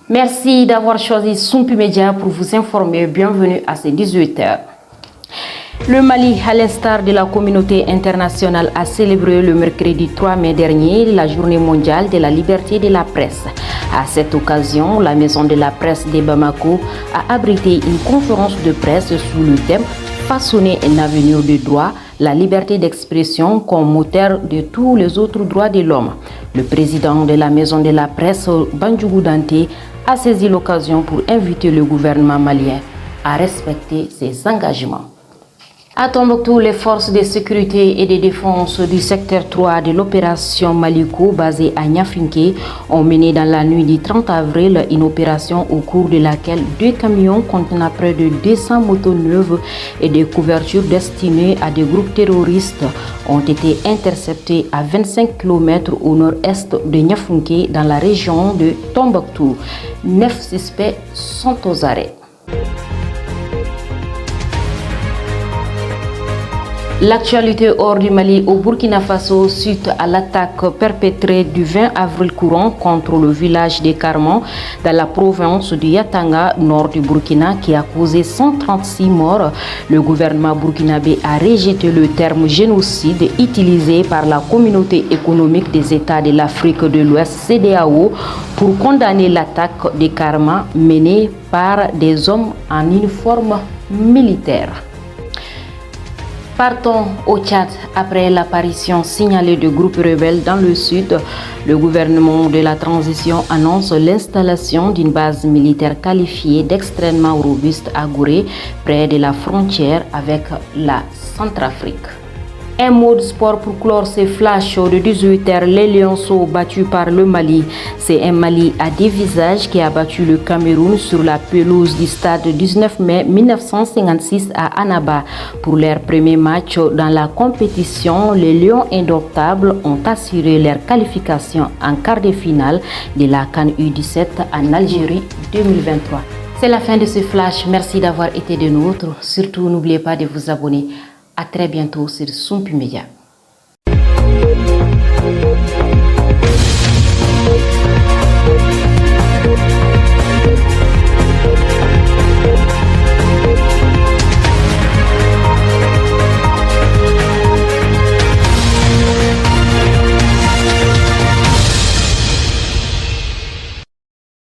Merci d'avoir choisi Sumpi Média pour vous informer. Bienvenue à ces 18h. Le Mali, à l'instar de la communauté internationale, a célébré le mercredi 3 mai dernier la journée mondiale de la liberté de la presse. À cette occasion, la Maison de la presse de Bamako a abrité une conférence de presse sous le thème « Façonner un avenir de droit, la liberté d'expression comme moteur de tous les autres droits de l'homme ». Le président de la Maison de la presse, Bandjougou Dante, a saisi l'occasion pour inviter le gouvernement malien à respecter ses engagements. À Tombouctou, les forces de sécurité et de défense du secteur 3 de l'opération Maliko, basée à Niafinké, ont mené dans la nuit du 30 avril une opération au cours de laquelle 2 camions contenant près de 200 motos neuves et des couvertures destinées à des groupes terroristes ont été interceptés à 25 km au nord-est de Niafinké dans la région de Tombouctou. 9 suspects sont aux arrêts. L'actualité hors du Mali au Burkina Faso suite à l'attaque perpétrée du 20 avril courant contre le village de Carman dans la province de Yatanga, nord du Burkina, qui a causé 136 morts. Le gouvernement burkinabé a rejeté le terme génocide utilisé par la communauté économique des États de l'Afrique de l'Ouest, CEDEAO, pour condamner l'attaque de Carman menée par des hommes en uniforme militaire. Partons au Tchad. Après l'apparition signalée de groupes rebelles dans le sud, le gouvernement de la transition annonce l'installation d'une base militaire qualifiée d'extrêmement robuste à Gouré, près de la frontière avec la Centrafrique. Un mot de sport pour clore ces flashs de 18h. Les Lionceaux battus par le Mali. C'est un Mali à 2 visages qui a battu le Cameroun sur la pelouse du stade 19 mai 1956 à Annaba. Pour leur premier match dans la compétition, les Lions indomptables ont assuré leur qualification en quart de finale de la CAN U17 en Algérie 2023. C'est la fin de ce flash. Merci d'avoir été des nôtres. Surtout, n'oubliez pas de vous abonner. À très bientôt sur Sumpi Média.